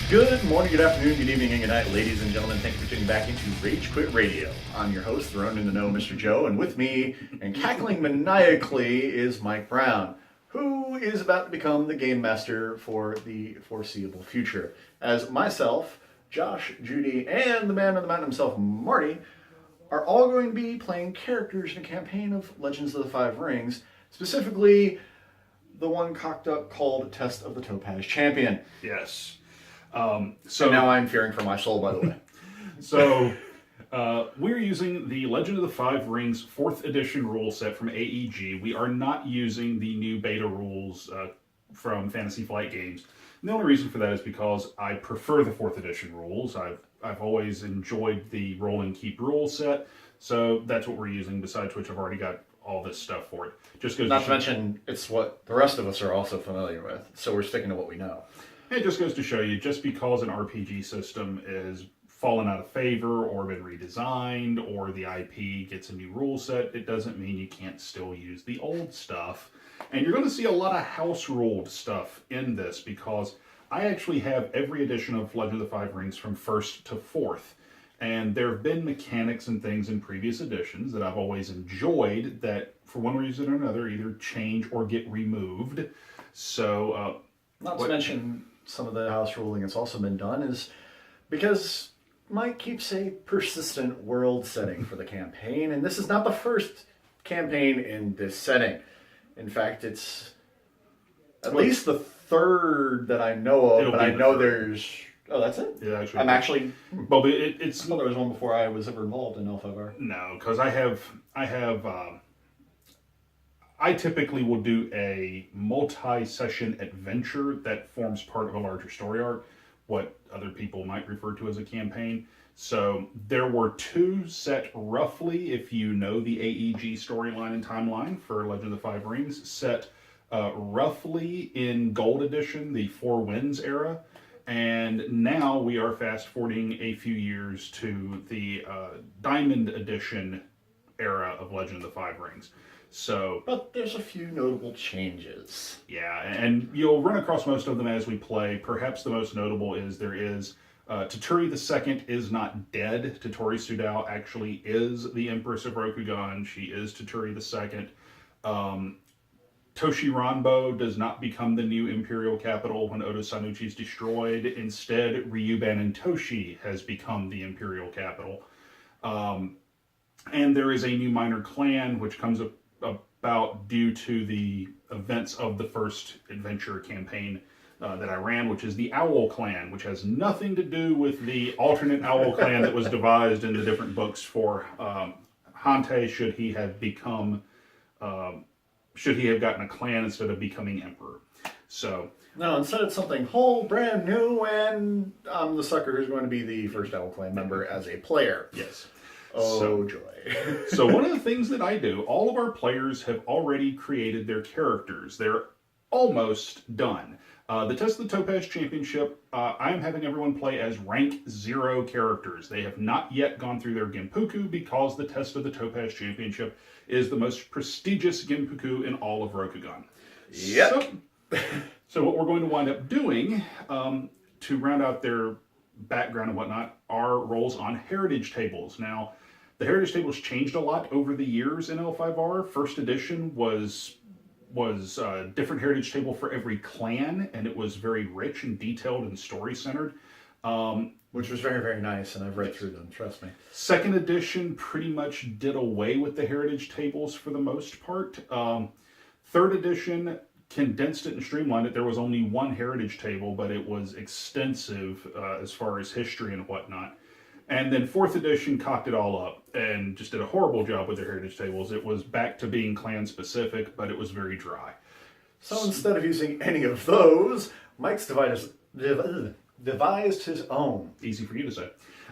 Good morning, good afternoon, good evening, and good night, ladies and gentlemen. Thank you for tuning back into Rage Quit Radio. I'm your host, the Ronin in the Know, Mr. Joe, and with me, and cackling maniacally, is Mike Brown, who is about to become the game master for the foreseeable future. As myself, Josh, Judy, and the man on the mountain himself, Marty, are all going to be playing characters in a campaign of Legends of the Five Rings, specifically the one cocked up called Test of the Topaz Champion. Yes. So and now I'm fearing for my soul, by the way. So we're using the Legend of the Five Rings 4th edition rule set from AEG. We are not using the new beta rules from Fantasy Flight Games. And the only reason for that is because I prefer the 4th edition rules. I've always enjoyed the roll and keep rule set, so that's what we're using, besides which I've already got all this stuff for it. Just goes not to mention, it's what the rest of us are also familiar with, so we're sticking to what we know. It just goes to show you, just because an RPG system is fallen out of favor or been redesigned or the IP gets a new rule set, it doesn't mean you can't still use the old stuff. And you're going to see a lot of house-ruled stuff in this, because I actually have every edition of Legend of the Five Rings from 1st to 4th. And there have been mechanics and things in previous editions that I've always enjoyed that, for one reason or another, either change or get removed. So, not to mention, some of the house ruling that's also been done is because Mike keeps a persistent world setting for the campaign, and this is not the first campaign in this setting. In fact, it's at least the third that I know of, but I know there's... Oh, that's it? Yeah, actually. I'm actually... Well, it's... Well, there was one before I was ever involved in L5R. No, because I typically will do a multi-session adventure that forms part of a larger story arc, what other people might refer to as a campaign. So there were 2 set roughly, if you know the AEG storyline and timeline for Legend of the Five Rings, set roughly in Gold Edition, the Four Winds era. And now we are fast-forwarding a few years to the Diamond Edition era of Legend of the Five Rings. So, but there's a few notable changes. Yeah, and you'll run across most of them as we play. Perhaps the most notable is there is Toturi II is not dead. Toturi Sudao actually is the Empress of Rokugan. She is Toturi II. Toshi Ranbo does not become the new imperial capital when Oda Sanuchi is destroyed. Instead, Ryuban and Toshi has become the imperial capital. And there is a new minor clan which comes about due to the events of the first adventure campaign that I ran, which is the Owl Clan, which has nothing to do with the alternate Owl Clan that was devised in the different books for Hante should he have become... should he have gotten a clan instead of becoming emperor. So... No, instead it's something whole, brand new, and I'm the sucker who's going to be the first Owl Clan member as a player. Yes. Oh, joy. So one of the things that I do, all of our players have already created their characters. They're almost done. The Test of the Topaz Championship, I am having everyone play as rank 0 characters. They have not yet gone through their Genpuku because the Test of the Topaz Championship is the most prestigious Genpuku in all of Rokugan. Yep. So what we're going to wind up doing to round out their background and whatnot are rolls on heritage tables. Now, the heritage tables changed a lot over the years in L5R. First edition was a different heritage table for every clan, and it was very rich and detailed and story-centered. Which was very, very nice, and I've read through them, trust me. Second edition pretty much did away with the heritage tables for the most part. Third edition condensed it and streamlined it. There was only one heritage table, but it was extensive as far as history and whatnot. And then 4th edition cocked it all up and just did a horrible job with their heritage tables. It was back to being clan-specific, but it was very dry. So instead of using any of those, Mike's devised his own. Easy for you to say.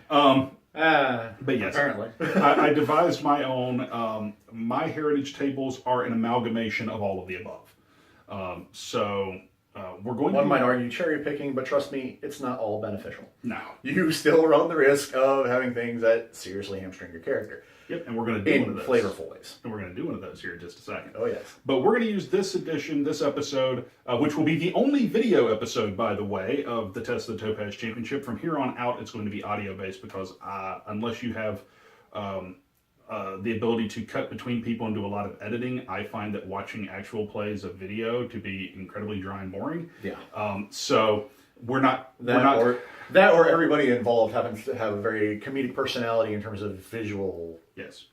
But yes, apparently. I devised my own. My heritage tables are an amalgamation of all of the above. So we're going One to... might argue cherry picking, but trust me, it's not all beneficial. No. You still run the risk of having things that seriously hamstring your character. Yep, and we're going to do one of those. In flavorful ways. And we're going to do one of those here in just a second. Oh, yes. But we're going to use this edition, this episode, which will be the only video episode, by the way, of the Test of the Topaz Championship. From here on out, it's going to be audio-based because unless you have the ability to cut between people and do a lot of editing, I find that watching actual plays of video to be incredibly dry and boring. Yeah. So we're not... That or everybody involved having to have a very comedic personality in terms of visual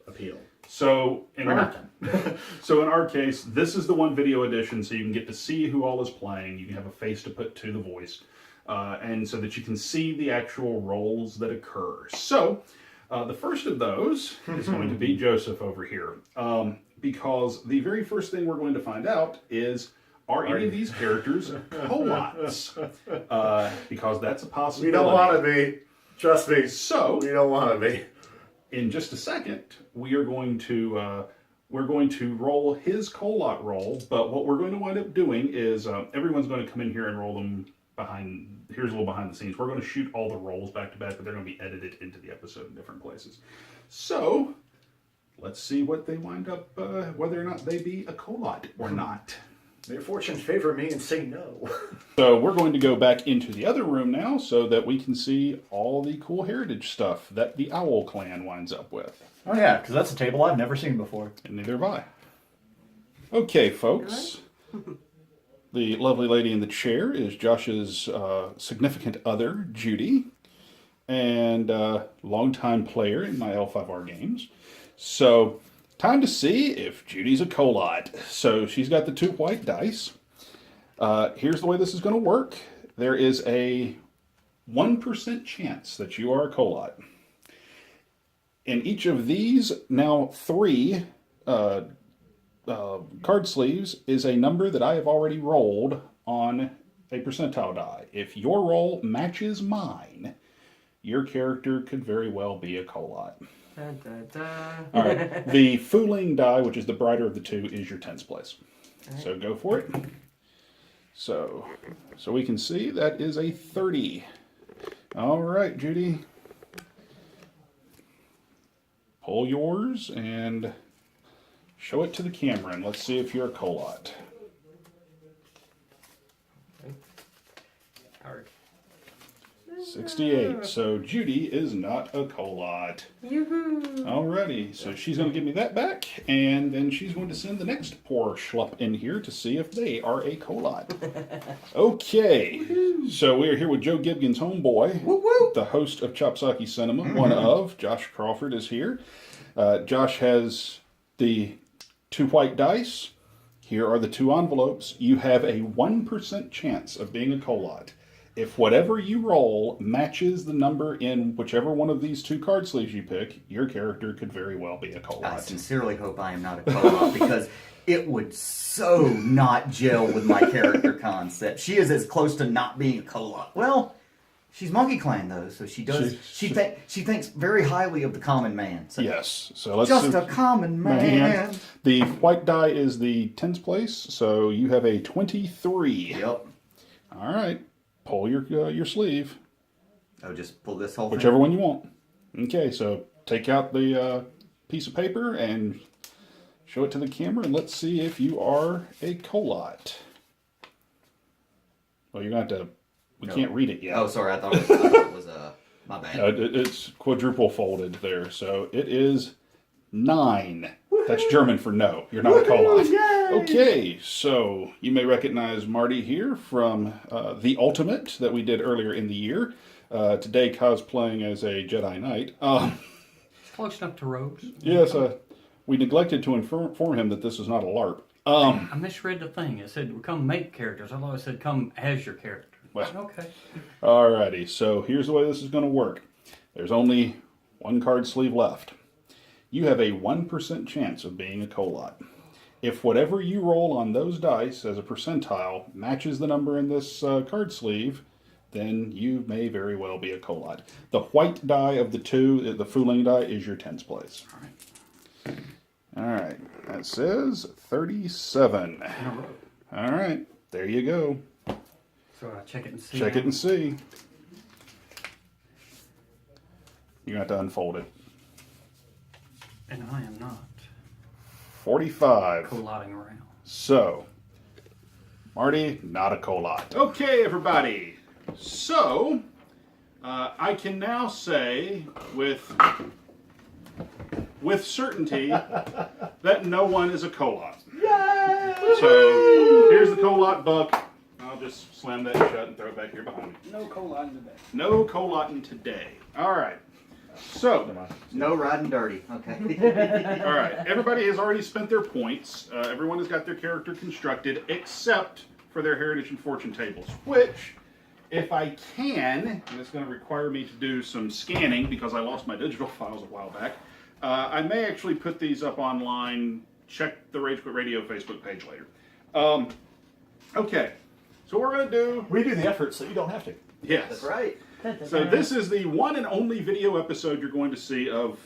appeal. So in our case, this is the one video edition, so you can get to see who all is playing. You can have a face to put to the voice, and so that you can see the actual roles that occur. So the first of those is going to be Joseph over here, because the very first thing we're going to find out is, are any of these characters Colots? Because that's a possibility. We don't want to be. Trust me. So we don't want to be. In just a second, we are going to roll his Colot roll. But what we're going to wind up doing is everyone's going to come in here and roll them behind. Here's a little behind the scenes. We're going to shoot all the rolls back to back, but they're going to be edited into the episode in different places. So let's see what they wind up, whether or not they be a Colot or not. May fortune favor me and say no. So we're going to go back into the other room now so that we can see all the cool heritage stuff that the Owl clan winds up with. Oh yeah, because that's a table I've never seen before. And neither have I. Okay, folks. The lovely lady in the chair is Josh's significant other, Judy, and longtime player in my L5R games. So... time to see if Judy's a Colot. So she's got the 2 white dice. Here's the way this is going to work. There is a 1% chance that you are a Colot. In each of these, now 3 card sleeves is a number that I have already rolled on a percentile die. If your roll matches mine, your character could very well be a Colot. Da, da, da. All right. The fooling die, which is the brighter of the 2, is your 10s place. Right. So go for it. So we can see that is a 30. All right, Judy. Pull yours and show it to the camera, and let's see if you're a Colot. Hard. 68. So Judy is not a Colot. Yoo-hoo. Alrighty, so she's going to give me that back, and then she's going to send the next poor schlup in here to see if they are a Colot. Okay, so we are here with Joe Gibgon's homeboy, the host of Chopsaki Cinema, one of. Josh Crawford is here. Josh has the 2 white dice. Here are the 2 envelopes. You have a 1% chance of being a Colot. If whatever you roll matches the number in whichever one of these 2 card sleeves you pick, your character could very well be a Colot. I sincerely hope I am not a Colot because it would so not gel with my character concept. She is as close to not being a Colot. Well, she's Monkey Clan though, so she thinks very highly of the common man. So yes, so let's just a common man. The white die is the 10s place, so you have a 23. Yep. All right. Pull your sleeve. Oh, just pull this whole whichever thing? one you want. Okay, so take out the piece of paper and show it to the camera, and let's see if you are a Colot. Well, you're going to have to... We can't read it yet. Oh, sorry. I thought it was my bad. It's quadruple folded there, so it is 9. That's German for no. You're not a Colot. Okay, so you may recognize Marty here from The Ultimate that we did earlier in the year. Today cosplaying as a Jedi Knight. Close enough to Rose. Yes, we neglected to inform him that this is not a LARP. I misread the thing. It said come make characters. I thought it said come as your character. Well, okay. Alrighty, so here's the way this is going to work. There's only 1 card sleeve left. You have a 1% chance of being a Colot. If whatever you roll on those dice as a percentile matches the number in this card sleeve, then you may very well be a Colot. The white die of the 2, the fooling die, is your 10s place. All right, that says 37. All right, there you go. So I check it and see. Check it and see. You have to unfold it. And I am not 45. colliding around. So, Marty, not a colot. Okay, everybody. So, I can now say with certainty that no one is a colot. Yay! So, here's the colot book. I'll just slam that shut and throw it back here behind me. No colon today. No colotting today. All right. So, No riding dirty. Okay. all right. Everybody has already spent their points. Everyone has got their character constructed, except for their heritage and fortune tables, which, if I can, and it's going to require me to do some scanning because I lost my digital files a while back, I may actually put these up online. Check the Rage Quit Radio Facebook page later. Okay. So what we're going to do... We do the effort so you don't have to. Yes. That's right. So this is the one and only video episode you're going to see of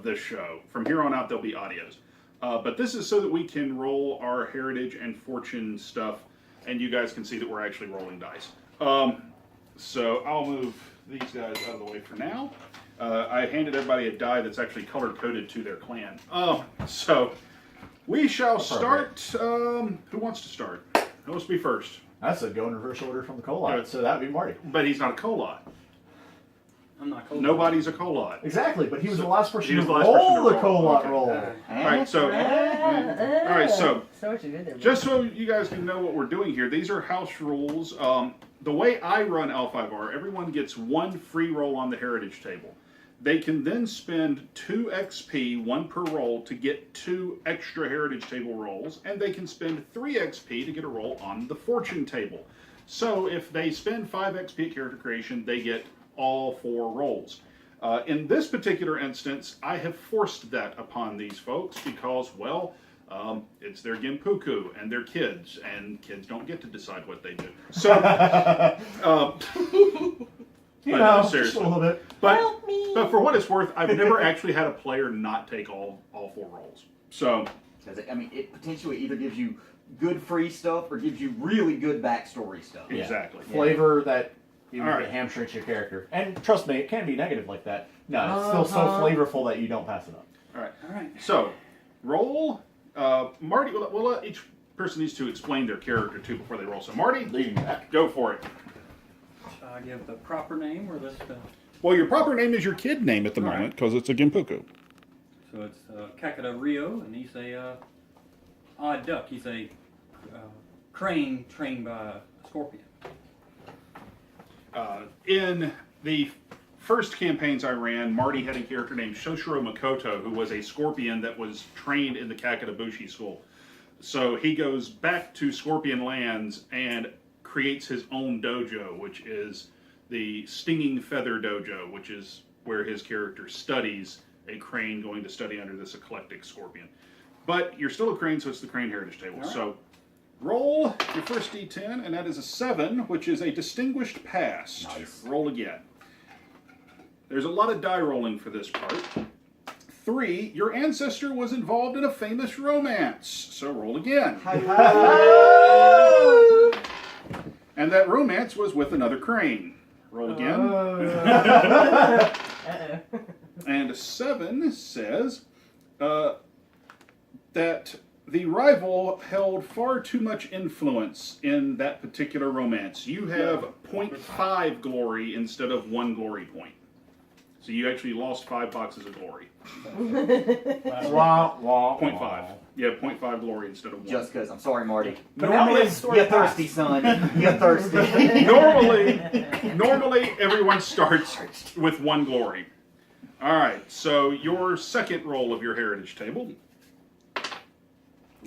this show. From here on out, there'll be audios. But this is so that we can roll our heritage and fortune stuff, and you guys can see that we're actually rolling dice. So I'll move these guys out of the way for now. I handed everybody a die that's actually color-coded to their clan. So we shall start. Who wants to start? Who wants to be first? That's a go in reverse order from the colot, Yeah. so that would be Marty. But he's not a colot. I'm not cold. Nobody's a colot. Exactly, but he was the last person He was to the last person roll to the roll. colot Okay. roll. All right, so So what you did there? just so you guys can know what we're doing here, these are house rules. The way I run L5R, everyone gets one free roll on the heritage table. They can then spend 2 XP, 1 per roll, to get 2 extra heritage table rolls, and they can spend 3 XP to get a roll on the fortune table. So if they spend 5 XP at character creation, they get all 4 rolls. In this particular instance, I have forced that upon these folks because, well, it's their Gimpuku and their kids, and kids don't get to decide what they do. So, You but know, no, just seriously. a little bit. But for what it's worth, I've never actually had a player not take all 4 rolls. So, Because it potentially either gives you good free stuff or gives you really good backstory stuff. Yeah. exactly. Flavor that even All if right. it hamstrings your character. And trust me, it can be negative like that. No, it's still so flavorful that you don't pass it up. All right. All right. So, roll. Marty, we'll let each person needs to explain their character too before they roll. So, Marty, Leading back. go for it. Shall I give the proper name or this? Well, your proper name is your kid name at the All moment because it's a Gimpuku. So it's Kakada Rio, and he's a odd duck. He's a crane trained by a scorpion. In the first campaigns I ran, Marty had a character named Shoshiro Makoto, who was a scorpion that was trained in the Kakadabushi school. So he goes back to Scorpion Lands and creates his own dojo, which is the Stinging Feather Dojo, which is where his character studies a crane going to study under this eclectic scorpion. But you're still a crane, so it's the crane heritage table. All right. So roll your first d10, and that is a 7, which is a distinguished past. Nice. Roll again. There's a lot of die rolling for this part. 3, your ancestor was involved in a famous romance. So roll again. And that romance was with another crane. Roll again. And a 7 says that the rival held far too much influence in that particular romance. You have 0.5 glory instead of 1 glory point. So you actually lost 5 boxes of glory. Wah, wah, 0.5. wah. Yeah, 0.5 glory instead of 1. Just because. I'm sorry, Marty. But now we have the story You of past. thirsty, son. You thirsty. Normally everyone starts with 1 glory. All right, so your second roll of your heritage table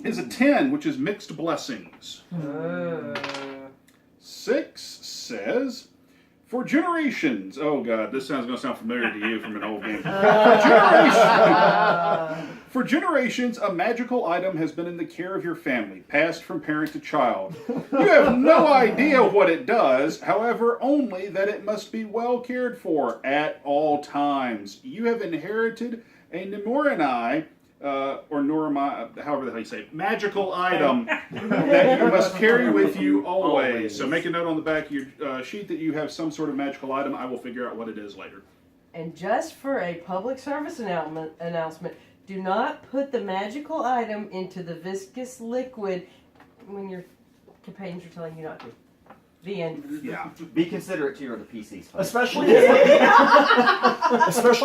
is a 10, which is mixed blessings. 6 says, for generations, oh god, this sounds going to sound familiar to you from an old game. For generations, a magical item has been in the care of your family, passed from parent to child. You have no idea what it does, however, only that it must be well cared for at all times. You have inherited a Nemoranai or Norma, however the hell you say it, magical item that you must carry with you always. So make a note on the back of your sheet that you have some sort of magical item. I will figure out what it is later. And just for a public service announcement, do not put the magical item into the viscous liquid when your companions are telling you not to. The end. Yeah. Be considerate to your other PCs. Folks. Especially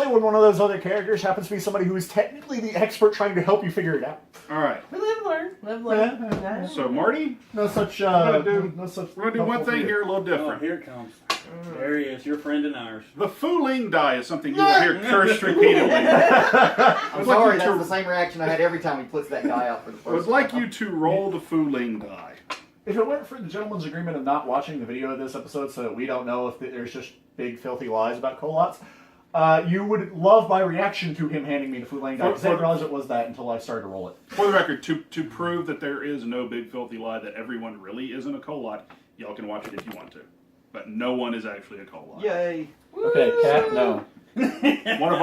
when one of those other characters happens to be somebody who is technically the expert trying to help you figure it out. All right. We live and learn. Live and learn. So Marty, No such. we're gonna do one thing here a little Oh, different. here it comes. There he is, your friend and ours. The fooling die is something you will hear cursed repeatedly. I'm sorry, that's the same reaction I had every time he puts that guy out for the I would first like time. you to roll the fooling die. If it weren't for the gentleman's agreement of not watching the video of this episode so that we don't know if there's just big filthy lies about Colots, you would love my reaction to him handing me the food lane die, because I didn't realize it was that until I started to roll it. For the record, to prove that there is no big filthy lie that everyone really isn't a Colot, y'all can watch it if you want to. But no one is actually a Colot. Yay. Okay, Cat, no. One of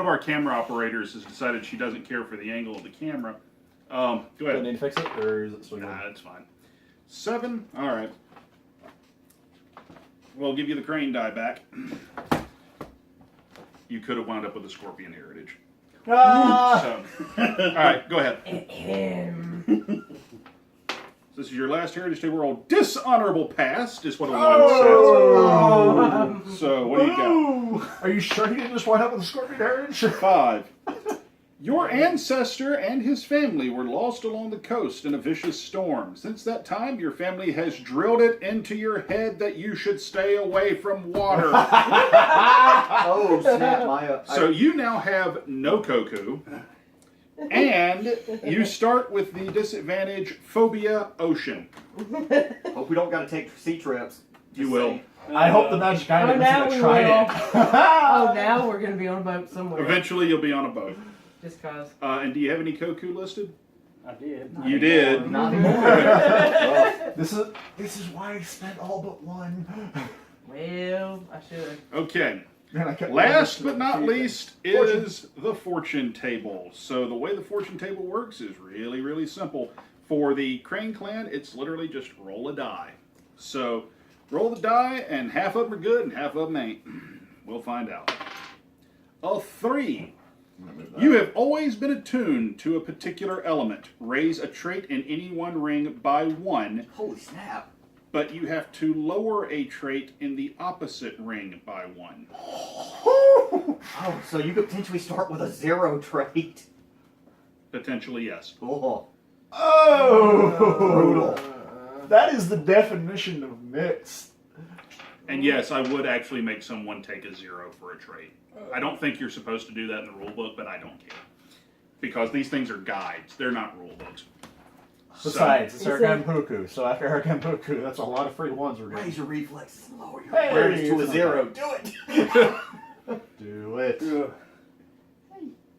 our camera operators has decided she doesn't care for the angle of the camera. Go Do I ahead. need to fix it, or is it still good? Nah, that's fine. 7. All right. We'll give you the crane die back. You could have wound up with a scorpion heritage. Ah! So, all right, go ahead. Ahem. This is your last heritage table roll. Dishonorable past is what a 1 Oh! says. So what do you got? Ooh! Are you sure he didn't just wind up with a scorpion heritage? 5. Your ancestor and his family were lost along the coast in a vicious storm. Since that time, your family has drilled it into your head that you should stay away from water. Oh, snap. So you now have no Koku, and you start with the disadvantage Phobia Ocean. Hope we don't got to take sea trips. You Just will. saying. I hope the magic item now isn't we a trident. Oh, now we're going to be on a boat somewhere. Eventually, you'll be on a boat. Just cause. And do you have any Koku listed? I did. You did. Not anymore. This is why I spent all but one. Well, I should. Okay. Man, I kept Last but not least is the fortune table. So the way the fortune table works is really, really simple. For the Crane clan, it's literally just roll a die. So roll the die, and half of them are good and half of them ain't. We'll find out. A 3. You have always been attuned to a particular element. Raise a trait in any one ring by 1, Holy snap. but you have to lower a trait in the opposite ring by 1. Oh, so you could potentially start with a 0 trait. Potentially, yes. Oh, Oh! brutal. That is the definition of mixed. And yes, I would actually make someone take a 0 for a trait. I don't think you're supposed to do that in the rule book, but I don't care. Because these things are guides. They're not rule books. Besides, it's Aragampuku, so after Aragampuku, that's a lot of free ones we're getting. Raise your reflexes and lower your Hey, awareness to a it's 0. not Do it. Do it.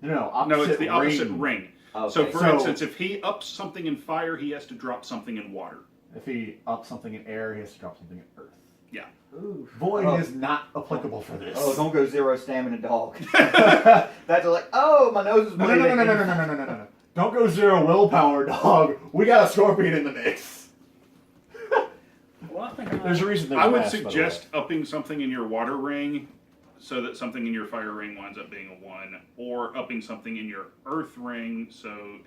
No, opposite No, it's the opposite ring. ring. Okay, So, for so- instance, if he ups something in fire, he has to drop something in water. If he ups something in air, he has to drop something in earth. Yeah. Ooh. Void Oh. is not applicable for this. Oh, don't go 0 stamina dog. That's like, oh, my nose is No, bleeding. no. Don't go 0 willpower, dog. We got a scorpion in the mix. Well, I think There's a reason there's I would mass, by the way. suggest upping something in your water ring so that something in your fire ring winds up being a 1, or upping something in your earth ring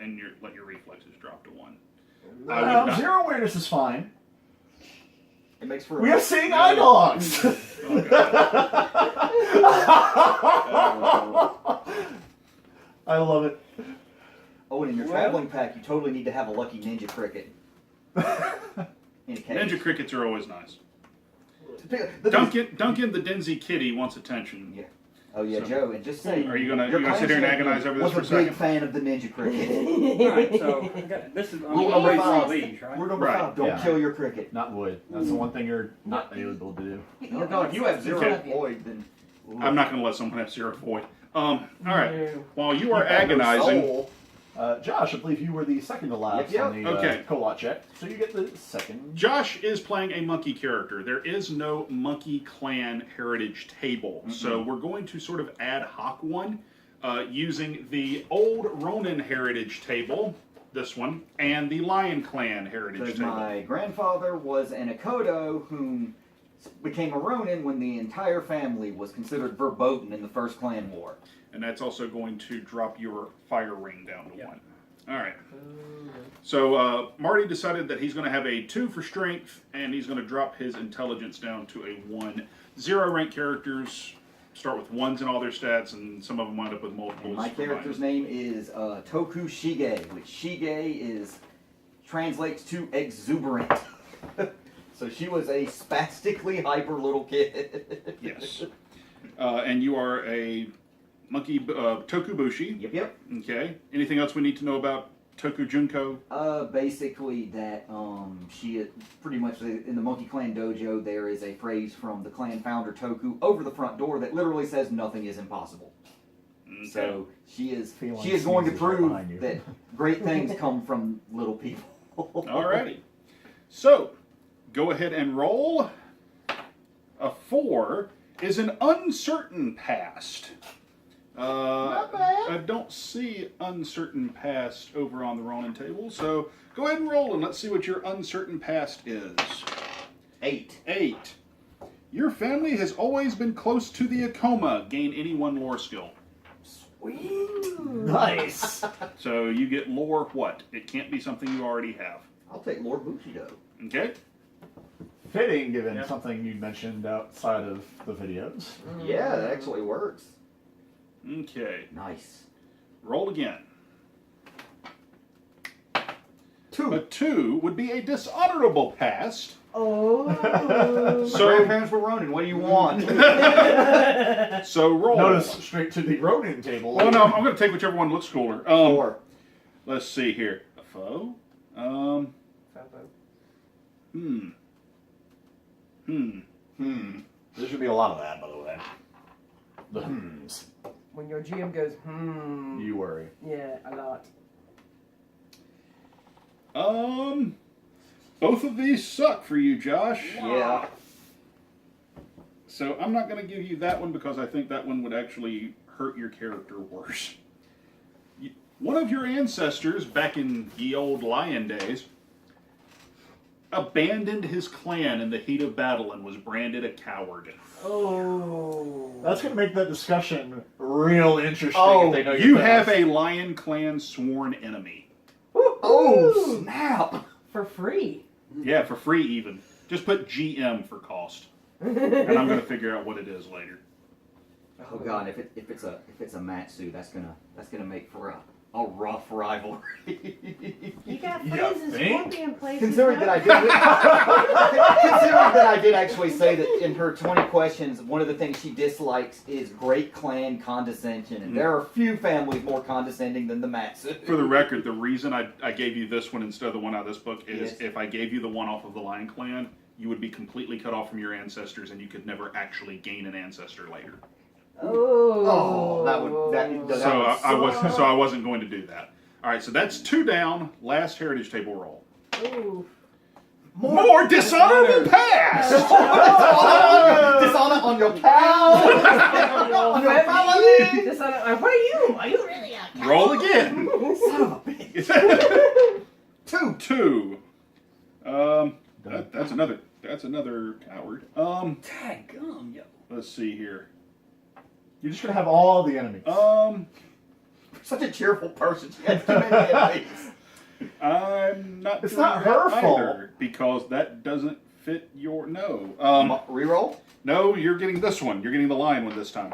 and let your reflexes drop to 1. I would not. 0 awareness is fine. It makes for We have seeing eye dogs. Oh, God. I love it. Oh, and in your traveling pack, you totally need to have a lucky ninja cricket. In a case. Ninja crickets are always nice. The Duncan the Denzi kitty wants attention. Yeah. Oh yeah, So- Joe, and just say. Are you gonna your sit here and clan agonize over this was for a a big second? fan of the ninja cricket. Alright, so this is I'm Rule gonna number raise all 5. these, right? Rule number Right. 5. Don't Yeah. kill your cricket. Not wood. That's the one thing you're not able to do. No, no, if you have 0 Okay. void, then. I'm not going to let someone have 0 void. All right. No. While you are You have no agonizing, soul. Josh, I believe you were the second to last Yep. on the Okay. Colot check, so you get the second. Josh is playing a monkey character. There is no monkey clan heritage table, so we're going to sort of ad hoc one. using the old Ronin heritage table, this one, and the Lion Clan heritage Because table. my grandfather was an Akodo whom became a Ronin when the entire family was considered verboten in the First Clan War. And that's also going to drop your fire ring down to Yep. 1. All right. So Marty decided that he's going to have a 2 for strength, and he's going to drop his intelligence down to a 1. 0 rank characters start with 1s in all their stats, and some of them wind up with multiples. And my character's name is Toku Shige, which Shige translates to exuberant. So she was a spastically hyper little kid. Yes. And you are a monkey Tokubushi. Yep. Okay. Anything else we need to know about Toku Junko? Basically that she is pretty much in the Monkey Clan dojo. There is a phrase from the clan founder Toku over the front door that literally says nothing is impossible. Okay. So she is Feeling going to seizes right prove behind you. that great things come from little people. Alrighty. So, go ahead and roll. A 4 is an uncertain past. Not bad. I don't see uncertain past over on the Ronin table, so go ahead and roll and let's see what your uncertain past is. 8. 8. Your family has always been close to the Akoma. Gain any 1 lore skill. Nice. So you get lore what? It can't be something you already have. I'll take Lord Bushido. Okay? Fitting, given Yeah. something you mentioned outside of the videos. Yeah, that actually works. Okay. Nice. Roll again. 2. A 2 would be a dishonorable past. Oh. My So, grandparents were Ronin. What do you want? so roll. Notice straight to the Ronin table. Well, no, I'm going to take whichever one looks cooler. 4. Let's see here. A foe. There should be a lot of that, by the way. The hmms. When your GM goes, You worry. yeah, a lot. Both of these suck for you, Josh. Yeah. So I'm not going to give you that one because I think that one would actually hurt your character worse. One of your ancestors, back in ye old lion days, abandoned his clan in the heat of battle and was branded a coward. Oh. That's going to make that discussion real interesting. Oh, if they know You your have past. a lion clan sworn enemy. Oh, snap. For free. Yeah, for free even. Just put GM for cost. And I'm going to figure out what it is later. Oh god, if it's a Matsu, that's gonna make for a rough rivalry. You got You friends in think? Scorpion places. Considering that I did actually say that in her 20 questions, one of the things she dislikes is great clan condescension, and there are few families more condescending than the Matsu. For the record, the reason I gave you this one instead of the one out of this book is Yes. if I gave you the one off of the Lion Clan, you would be completely cut off from your ancestors and you could never actually gain an ancestor later. Oh. So I wasn't going to do that. All right, so that's 2 down. Last heritage table roll. Ooh. More dishonorable past. Dishonor on your cow. On your family. What are you? Are you really a cow? Roll again. Son of a bitch. 2. 2. That's another coward. Dadgum, yo. Let's see here. You're just going to have all the enemies. Such a cheerful person. She has too many enemies. I'm not. It's doing not that her fault. either, because that doesn't fit your Reroll. No, you're getting this one. You're getting the lion one this time.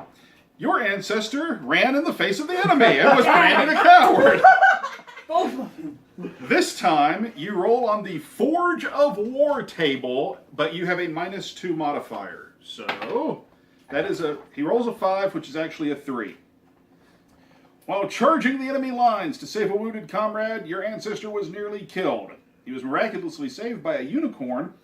Your ancestor ran in the face of the enemy and was branded a coward. Both of them. This time, you roll on the Forge of War table, but you have a -2 modifier. So, that is he rolls a 5, which is actually a 3. While charging the enemy lines to save a wounded comrade, your ancestor was nearly killed. He was miraculously saved by a unicorn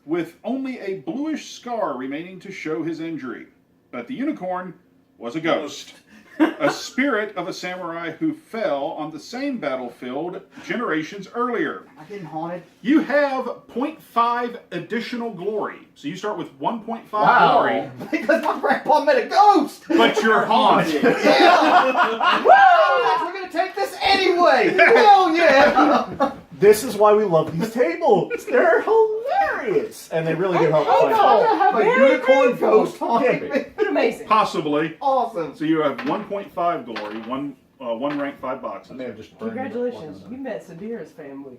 with only a bluish scar remaining to show his injury. But the unicorn was a ghost. A spirit of a samurai who fell on the same battlefield generations earlier. Am I getting haunted? You have 0.5 additional glory. So you start with 1.5 Wow. glory, Because my grandpa met a ghost! but you're haunted. Yeah! Woo! We're gonna take this anyway! Hell yeah! This is why we love these tables. They're hilarious, and they really do help I'm fight. gonna have a Very unicorn grateful. ghost haunting Can't me. But amazing. Possibly. Awesome. So you have 1.5 glory, one rank, 5 boxes. I may have just burned Congratulations, it. you met Sadira's family.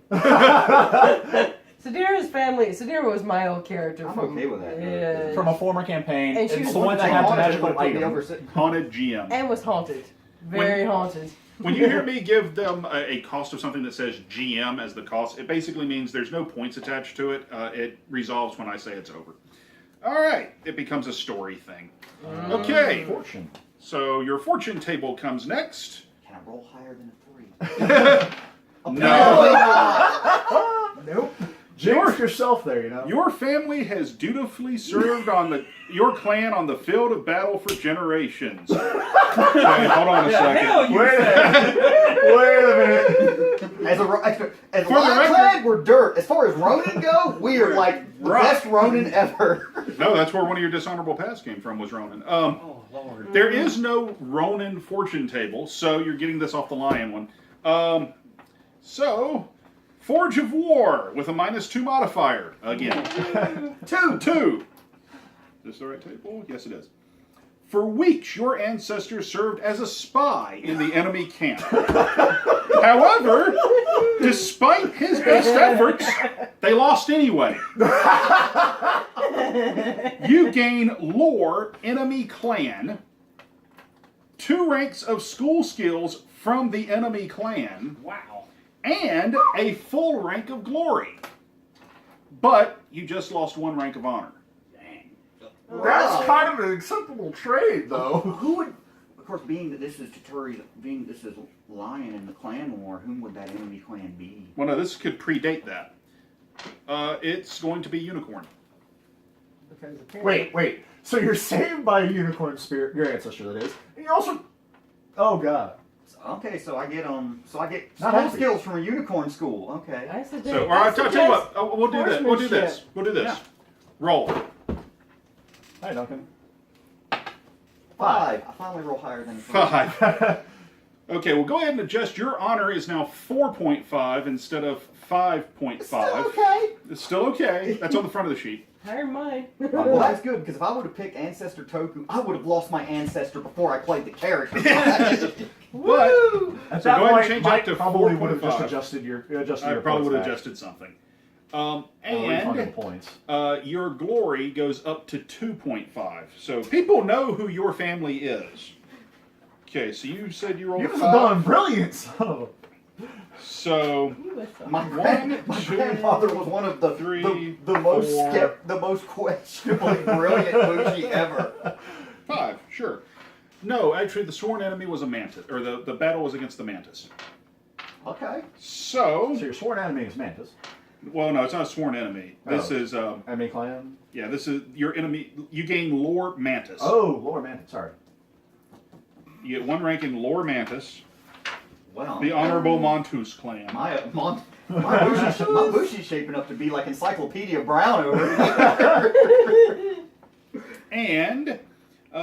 Sadira's family. Sadira was my old character. I'm from, okay with that. Yeah. From a former campaign. And she It's was the one that They had the haunted magical everybody item. over sitting- Haunted GM. And was haunted. Very haunted. When you hear me give them a cost of something that says GM as the cost, it basically means there's no points attached to it. It resolves when I say it's over. All right, it becomes a story thing. Okay, Fortune. so your fortune table comes next. Can I roll higher than a 3? No. Nope. Jinx yourself there, you know. Your family has dutifully served on your clan on the field of battle for generations. Okay, hold on a second. Hell, you Wait a minute. As For the Lion record- Clan, we're dirt. As far as Ronin go, we are like the rough. best Ronin ever. No, that's where one of your dishonorable past came from, was Ronin. Oh, Lord. There is no Ronin fortune table, so you're getting this off the Lion one. So, Forge of War with a -2 modifier. Again. 2. Is this the right table? Yes, it is. For weeks, your ancestors served as a spy in the enemy camp. However, despite his best efforts, they lost anyway. You gain lore enemy clan, 2 ranks of school skills from the enemy clan, Wow. and a full rank of glory. But you just lost 1 rank of honor. Dang. That's kind of an acceptable trade, though. Who would, of course, being that this is Taturi, being this is Lion in the clan war, whom would that enemy clan be? Well, no, this could predate that. It's going to be Unicorn. Because apparently- Wait. So you're saved by a unicorn spirit, your ancestor, that is. And you're also. Oh, God. Okay, so I get Not school happy. skills from a unicorn school. Okay. I suggest, So, all right, I'll tell you what. We'll do this. We'll do this. horsemanship. We'll do this. Yeah. Roll. Hi, Duncan. 5. I finally roll higher than 3. 5. Okay, well, go ahead and adjust. Your honor is now 4.5 instead of 5.5. Still okay. It's still okay. That's on the front of the sheet. Higher than mine. Well, that's good, because if I would have picked Ancestor Toku, I would have lost my ancestor before I played the character. Woo! At So that go ahead and point, change Mike that to probably would have just 4.5. adjusted your I probably would have points adjusted something. back. Refunded And points. your glory goes up to 2.5. So people know who your family is. Okay, so you said you rolled You a have 5. done brilliant. So My One, my two, grandfather was one of the three, the most four. the most questionably brilliant bougie ever. 5, sure. No, actually, the sworn enemy was a mantis, or the battle was against the mantis. Okay. So So, your sworn enemy is Mantis. well, no, it's not a sworn enemy. This Oh. is, Enemy clan. yeah, this is your enemy. You gain lore mantis. Oh, Lord Mantis. Sorry. You get 1 rank in lore mantis. Wow. The Honorable Montus clan. My Bushi's shaping up to be like Encyclopedia Brown over here. And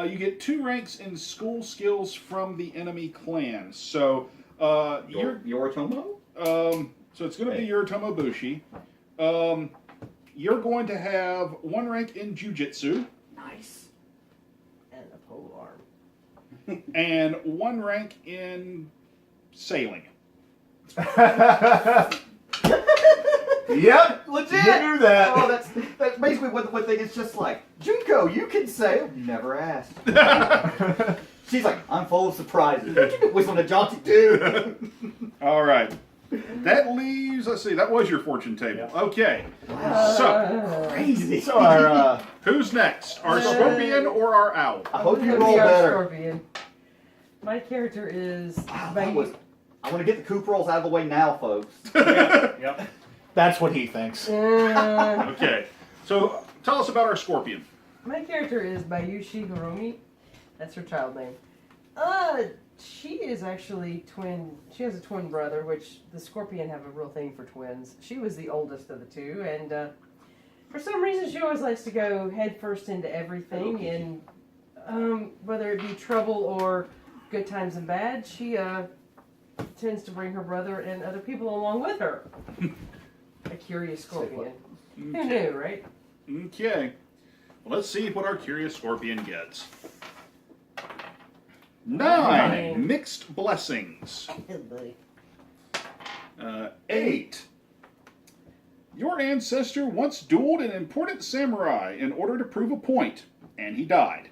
you get 2 ranks in school skills from the enemy clan. So Yoritomo? so it's going to be Yoritomo Bushi. You're going to have 1 rank in Jujitsu Nice. And a pole arm. and 1 rank in sailing. Yep. Legit. You knew that. Oh, that's basically what the thing is. Just like Junko, you can sail. Never asked. She's like, I'm full of surprises. Whistling a jaunty dude. All right. That leaves, let's see, that was your fortune table. Okay. So, Crazy. So our who's next? Our scorpion or our owl? I hope you Could roll be our better. Scorpion. My character is. Wow, that was. I want to get the coop rolls out of the way now, folks. Yep. that's what he thinks. Okay. So, tell us about our scorpion. My character is Bayushi Hiromi. That's her child name. She is actually twin. She has a twin brother, which the Scorpion have a real thing for twins. She was the oldest of the two, and for some reason she always likes to go head first into everything, and whether it be trouble or good times and bad, she tends to bring her brother and other people along with her. A curious Scorpion. Who knew, right? Okay. Well, let's see what our curious Scorpion gets. 9. Mixed blessings. 8. Your ancestor once dueled an important samurai in order to prove a point, and he died.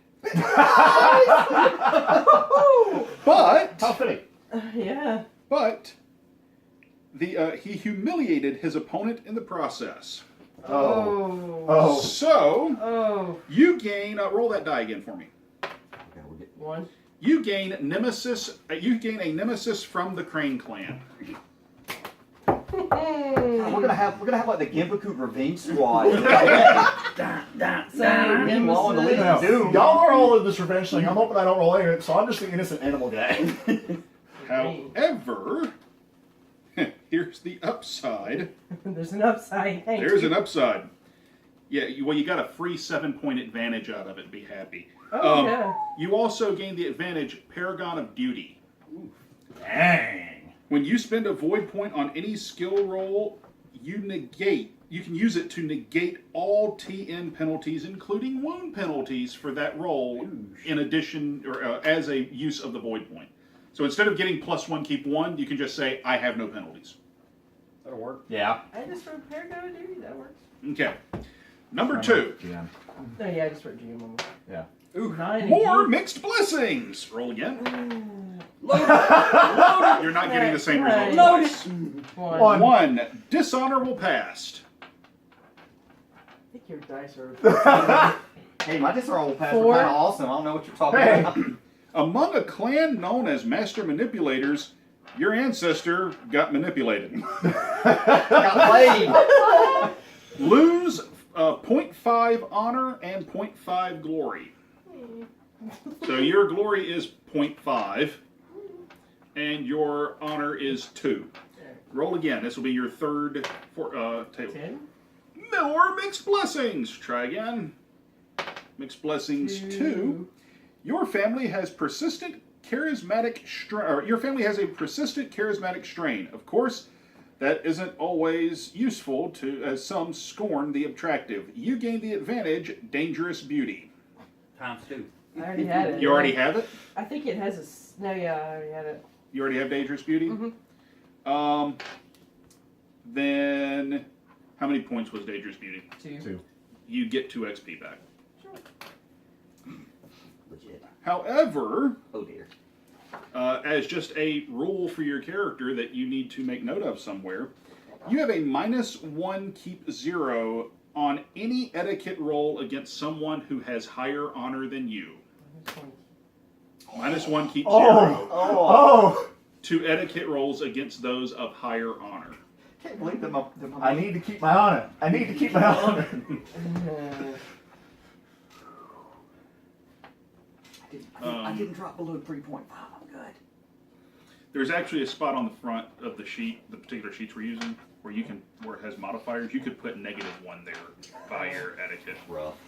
But How fitting. Yeah. But he humiliated his opponent in the process. Oh. So you gain. Roll that die again for me. One. You gain nemesis. You gain a nemesis from the Crane clan. We're gonna have like the Genpaku Revenge Squad. Meanwhile, in the Legion of Doom. Y'all are all in this revenge thing. I'm hoping I don't roll any of it, so I'm just the innocent animal guy. However, here's the upside. There's an upside. There's an upside. Yeah, you got a free 7-point advantage out of it. Be happy. Oh, yeah. You also gain the advantage Paragon of Duty. Dang. When you spend a void point on any skill roll, you can use it to negate all TN penalties, including wound penalties for that roll, in addition, or as a use of the void point. So instead of getting +1, keep 1, you can just say, I have no penalties. That'll work. Yeah. I just wrote Paragon of Duty. That works. Okay. Number 2. GM. Oh, yeah, I just wrote GM on Yeah. Ooh, 9. More mixed blessings. Roll again. Loaded. You're not getting the same result Loaded. twice. One. 1. Dishonorable past. I think your dice are... Hey, my dishonorable pass Four. are kind of awesome. I don't know what you're talking Hey. about. Among a clan known as Master Manipulators, your ancestor got manipulated. Got played. Lose 0.5 honor and 0.5 glory. So your glory is 0.5, and your honor is 2. Roll again. This will be your third table. 10? More mixed blessings. Try again. Mixed blessings 2. Your family has persistent charismatic your family has a persistent charismatic strain. Of course, that isn't always useful to, as some scorn the attractive. You gain the advantage, dangerous beauty. ×2. I already had it. You already have it? I think it has a... No, yeah, I already had it. You already have dangerous beauty? Mm-hmm. Then, how many points was dangerous beauty? 2. You get 2 XP back. Legit. However, Oh dear. as just a rule for your character that you need to make note of somewhere, you have a -1 keep 0 on any etiquette roll against someone who has higher honor than you. -1 keep 0 Oh. to etiquette rolls against those of higher honor. Can't believe that my I need to keep my honor. I need to keep my honor. I didn't drop below 3.5. I'm good. There's actually a spot on the front of the sheet, the particular sheets we're using, where you can, where it has modifiers, you could put -1 there by your etiquette. Rough.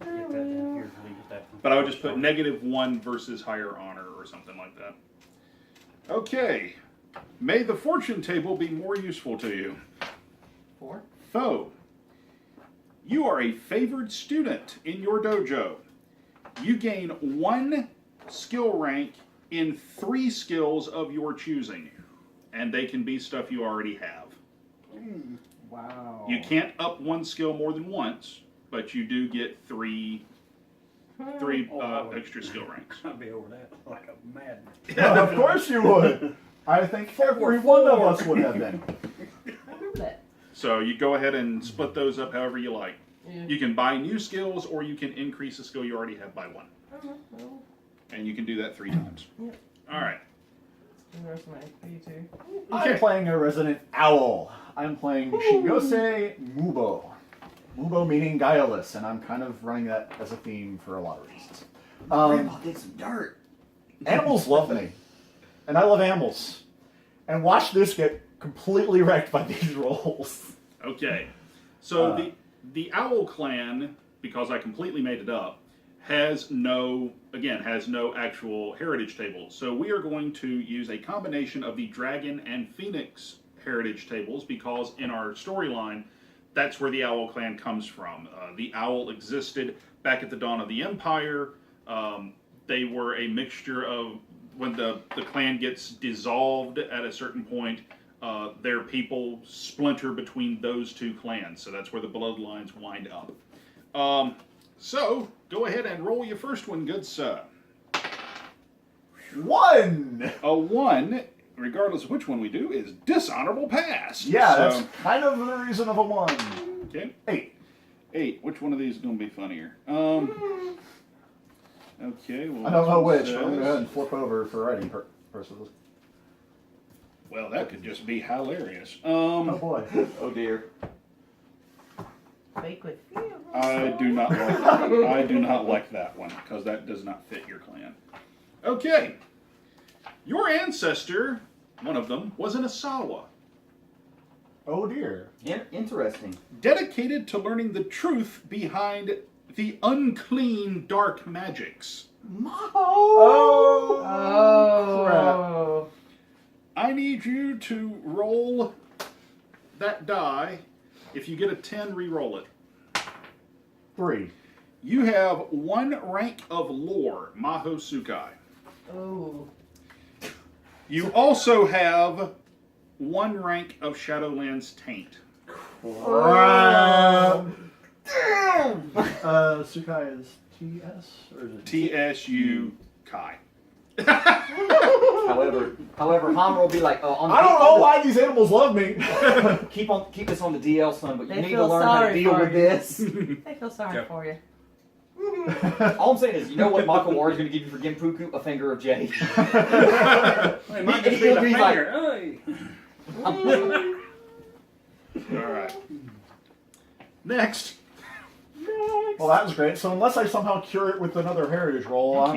Get that in here, leave it that. But I would just put -1 versus higher honor or something like that. Okay. May the fortune table be more useful to you. 4? Foe. You are a favored student in your dojo. You gain 1 skill rank in 3 skills of your choosing. And they can be stuff you already have. Wow. You can't up 1 skill more than once, but you do get 3 extra skill ranks. I'd be over that like a madman. Yeah, of course you would. I think every one of us would have been. I remember that. So you go ahead and split those up however you like. Yeah. You can buy new skills, or you can increase a skill you already have by 1. Well, And you can do that 3 times. Yep. All right. the rest of my XP too. I'm playing a resident owl. I'm playing Shingose Mubo. Mubo meaning guileless, and I'm kind of running that as a theme for a lot of reasons. Grandpa did some dirt. Animals love me. And I love animals. And watch this get completely wrecked by these rolls. Okay. So the Owl Clan, because I completely made it up, has no actual heritage table. So we are going to use a combination of the Dragon and Phoenix heritage tables because in our storyline, that's where the Owl Clan comes from. The Owl existed back at the dawn of the Empire. They were a mixture of, when the clan gets dissolved at a certain point, their people splinter between those two clans. So that's where the bloodlines wind up. So, go ahead and roll your first one, good sir. 1! A 1, regardless of which one we do, is dishonorable pass. Yeah, So- that's kind of the reason of a 1. Okay. 8. 8. Which one of these is going to be funnier? Okay. Well, I don't know which, says- but I'm going to go ahead and flip over for writing purposes. Well, that could just be hilarious. Oh boy. Oh dear. Fake with fear. I do not like that one because that does not fit your clan. Okay. Your ancestor, one of them, was an Asawa, Oh dear. Interesting. dedicated to learning the truth behind the unclean dark magics. Oh. I need you to roll that die. If you get a 10, re-roll it. 3. You have 1 rank of lore, Maho Sukai. Oh. You also have 1 rank of Shadowlands Taint. Sukai is TS? Or is it TSU Kai. However, Hammer will be like, on I don't know why these animals love me. keep this on the DL, son, but you They need to feel learn how to sorry deal for with you. this. I feel sorry Yeah. for you. All I'm saying is, you know what Mako War is going to give you for Genpuku? A finger of Jade. It might just be He'll the be like- finger. Hey. Alright. Next. Well, that was great. So unless I somehow cure it with another heritage roll, You I'm...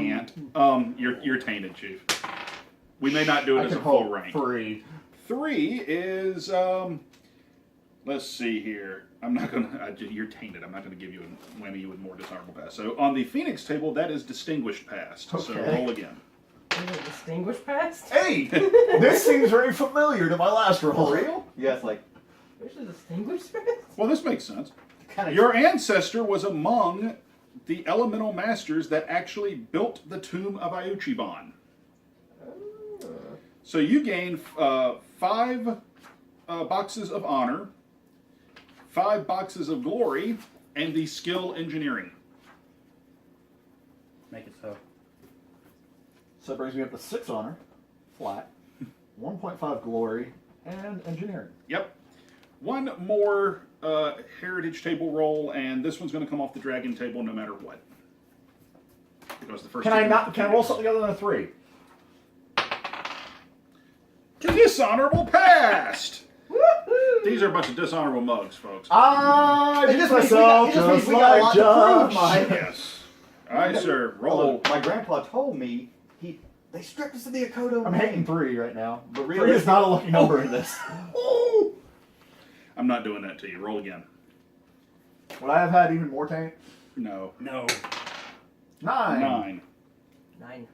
can't. You're tainted, Chief. We may not do it I as can a full roll rank. 3. 3 is let's see here. I'm not gonna. You're tainted. I'm not gonna give you a whammy you with more dishonorable pass. So on the Phoenix table, that is distinguished past. So Okay. roll again. Is it distinguished past? 8! This seems very familiar to my last roll. For real? Yeah, it's like, There's a distinguished past? Well, this makes sense. kind of. Your ancestor was among the elemental masters that actually built the tomb of Ayuchiban. So you gain 5 boxes of honor, 5 boxes of glory, and the skill engineering. Make it so. So that brings me up to 6 honor, flat, 1.5 glory, and engineering. Yep. 1 more heritage table roll, and this one's going to come off the dragon table no matter what. Because the first Can two I come not? off the Can I roll Phoenix. something other than a 3? Dishonorable passed! These are a bunch of dishonorable mugs, folks. I It did just means myself it just means just we got a lot like to prove, Josh. Mike. Yes. Alright, sir. Roll. My grandpa told me they stripped us of the Akodo I'm name. hating 3 right now. But 3 really, is not a lucky number in this. I'm not doing that to you. Roll again. Would I have had even more taint? No. No. 9. 9. 9.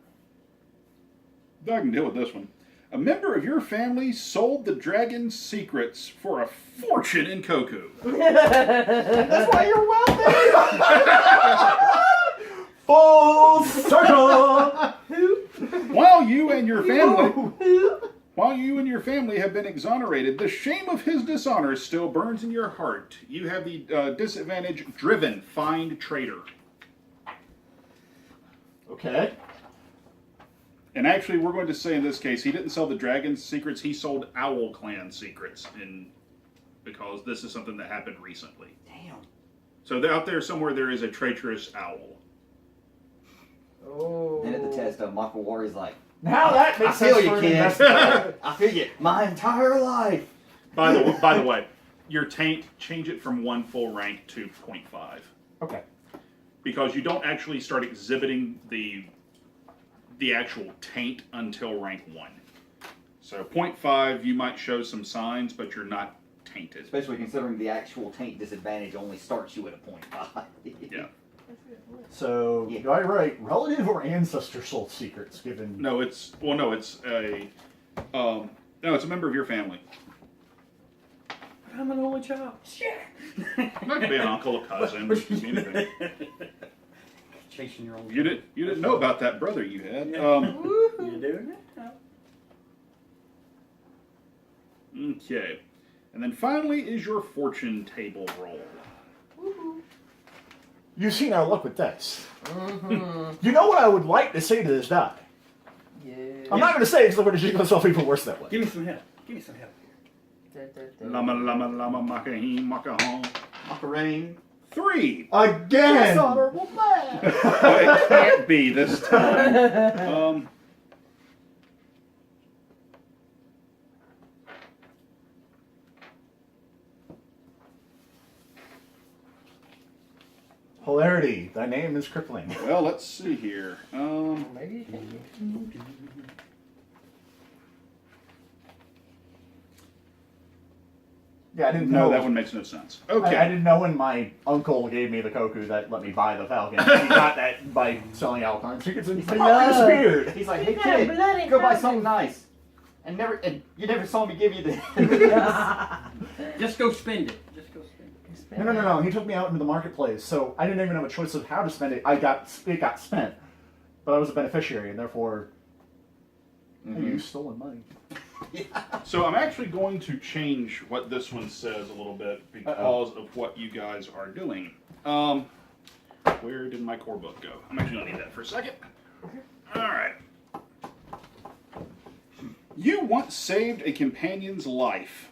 I can deal with this one. A member of your family sold the dragon's secrets for a fortune in Koku. That's why you're wealthy. Full circle! While you and your family have been exonerated, the shame of his dishonor still burns in your heart. You have the disadvantage driven, find traitor. Okay. And actually, we're going to say in this case, he didn't sell the dragon's secrets, he sold Owl Clan secrets, because this is something that happened recently. Damn. So out there somewhere there is a traitorous owl. Oh. And at the test, Mako War is like, Now that I makes feel sense you, for an kid. investigator. I feel you. My entire life. By the way, your taint, change it from 1 full rank to 0.5. Okay. Because you don't actually start exhibiting the the actual taint until rank 1. So 0.5, you might show some signs, but you're not tainted. Especially considering the actual taint disadvantage only starts you at a 0.5. Yeah. So, Yeah. do I write relative or ancestor soul secrets? Given No, it's it's a it's a member of your family. I'm an only child. Shit. That could be an uncle, a cousin, it could be anything. Chasing your own. You didn't know about that brother you had. You doing it? Okay, and then finally is your fortune table roll. you've seen our luck with dice. You know what I would like to say to this die? Yeah. I'm not going to say it because I'm going to make myself even worse that way. Give me some help. Give me some help here. Lama lama lama makahim makahon. Macarene. 3. Again! Dishonorable man. It can't be this time. Hilarity, thy name is crippling. Well, let's see here. Maybe you can. Yeah, I didn't No, know. that one makes no sense. Okay. I didn't know when my uncle gave me the koku that let me buy the falcon. He got that by selling Alcon secrets and he disappeared. He's like, hey Yeah, kid, but that ain't go buy happening. something nice. And you never saw me give you this. Just go spend it. Just go spend it. No. He took me out into the marketplace, so I didn't even have a choice of how to spend it. It got spent, but I was a beneficiary, and therefore, you stolen money. So I'm actually going to change what this one says a little bit because of what you guys are doing. Where did my core book go? I'm actually going to need that for a second. All right. You once saved a companion's life,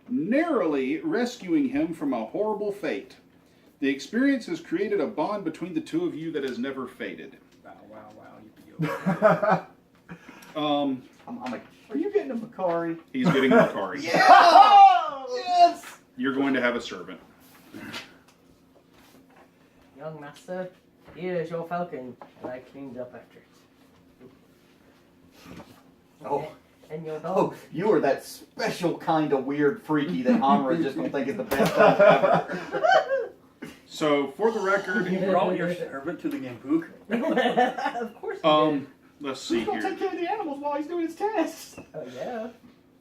narrowly rescuing him from a horrible fate. The experience has created a bond between the two of you that has never faded. Wow. I'm like, are you getting a Macari? He's getting Makari. Yes! You're going to have a servant. Young master, here is your falcon, and I cleaned up after it. Oh. And your dog. Oh, you are that special kind of weird freaky that Hamra just gonna think is the best thing ever. So, for the record, You brought your servant to the Gampook. Of course he did. let's see He's gonna here. take care of the animals while he's doing his tests. Oh, yeah.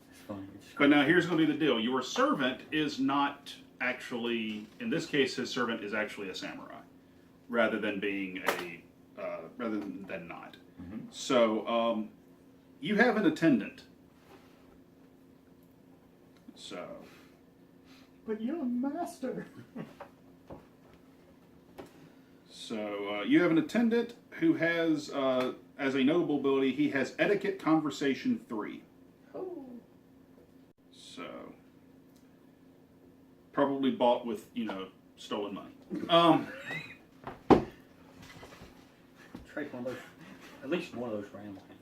It's funny. But now here's going to be the deal. Your servant is not actually, in this case, his servant is actually a samurai, rather than being rather than not. Mm-hmm. So, you have an attendant. So, But you're a master. you have an attendant who has, as a notable ability, he has etiquette conversation 3. Oh. So, probably bought with, stolen money. Trade one of those. At least one of those for animal handling.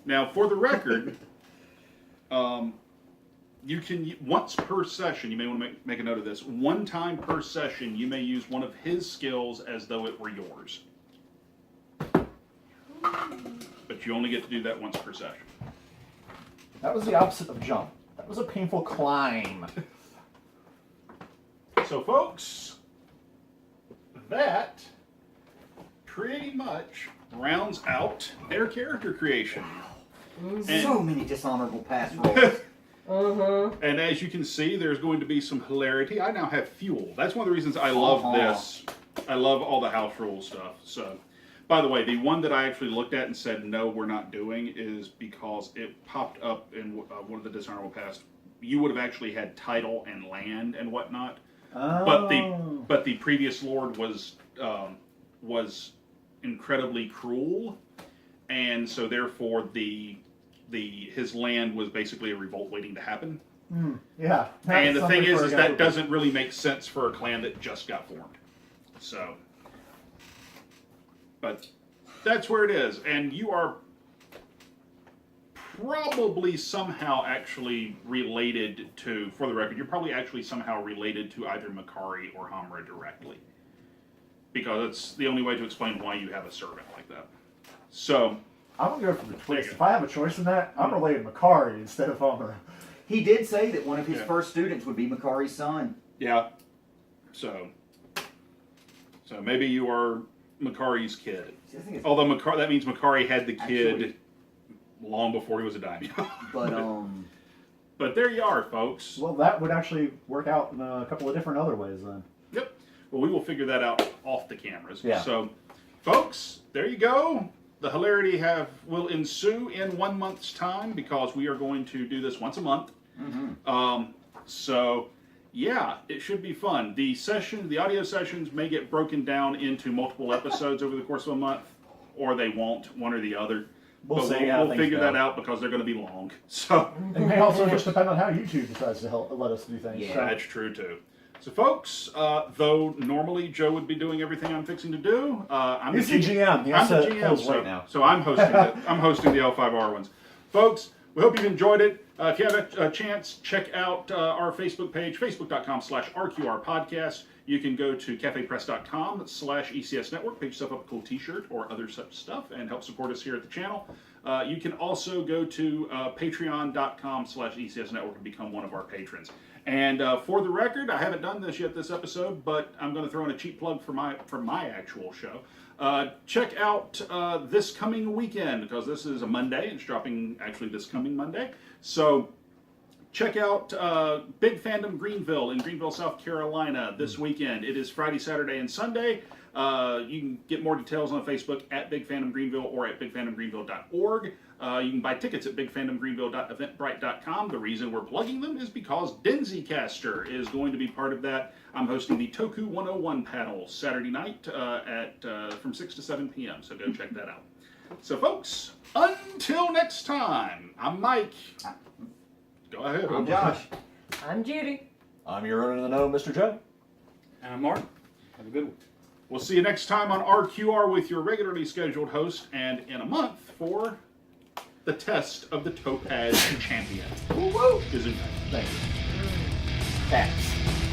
Now, for the record, you can, once per session, you may want to make a note of this, one time per session, you may use one of his skills as though it were yours. But you only get to do that once per session. That was the opposite of jump. That was a painful climb. So, folks, that pretty much rounds out their character creation. So many dishonorable pass rolls. And as you can see, there's going to be some hilarity. I now have fuel. That's one of the reasons I love this. I love all the house rule stuff. So, by the way, the one that I actually looked at and said, no, we're not doing, is because it popped up in one of the dishonorable past. You would have actually had title and land and whatnot. Oh. But the previous lord was incredibly cruel, and so therefore his land was basically a revolt waiting to happen. Yeah. And the thing is that doesn't. doesn't really make sense for a clan that just got formed. So, but that's where it is, and you are probably somehow actually related to, for the record, you're probably actually somehow related to either Makari or Hamra directly. Because it's the only way to explain why you have a servant like that. So, I'm gonna go for the you twist. go. If I have a choice in that, I'm related Makari instead of Homer. He did say that one of his Yeah. first students would be Makari's son. Yeah. So maybe you are Makari's kid. See, I think it's, Although that means Makari had the kid Actually- long before he was a daimyo. but But there you are, folks. Well, that would actually work out in a couple of different other ways then. Yep. Well, we will figure that out off the cameras. Yeah. So, folks, there you go. The hilarity will ensue in 1 month's time because we are going to do this once a month. So, yeah, it should be fun. The audio sessions may get broken down into multiple episodes over the course of a month, or they won't, one or the other. We'll But see how we'll things figure go. that out because they're going to be long. So, It may also just depend on how YouTube decides to let us do things. Yeah. So, that's true too. So, folks, though normally Joe would be doing everything I'm fixing to do, I'm He's the GM. He has I'm the to GM, pull his so, weight now. so I'm hosting the L5R ones. Folks, we hope you've enjoyed it. If you have a chance, check out our Facebook page, facebook.com/RQR podcast. You can go to cafepress.com/ECS network, pick yourself up a cool t-shirt or other such stuff, and help support us here at the channel. You can also go to patreon.com/ECS network and become one of our patrons. And for the record, I haven't done this yet this episode, but I'm going to throw in a cheap plug for my actual show. Check out this coming weekend, because this is a Monday. It's dropping actually this coming Monday. So check out Big Fandom Greenville in Greenville, South Carolina this weekend. It is Friday, Saturday, and Sunday. You can get more details on Facebook at Big Fandom Greenville or at bigfandomgreenville.org. You can buy tickets at bigfandomgreenville.eventbrite.com. The reason we're plugging them is because Denzicaster is going to be part of that. I'm hosting the Toku 101 panel Saturday night from 6 to 7 p.m., so go check that out. So, folks, until next time, I'm Mike. Go ahead. I'm Josh. I'm Judy. I'm your Running in the Know, Mr. Joe. And Mark, have a good one. We'll see you next time on RQR with your regularly scheduled host, and in a month for the test of the Topaz Champion. Woo-woo! Is in Thank you. Thanks.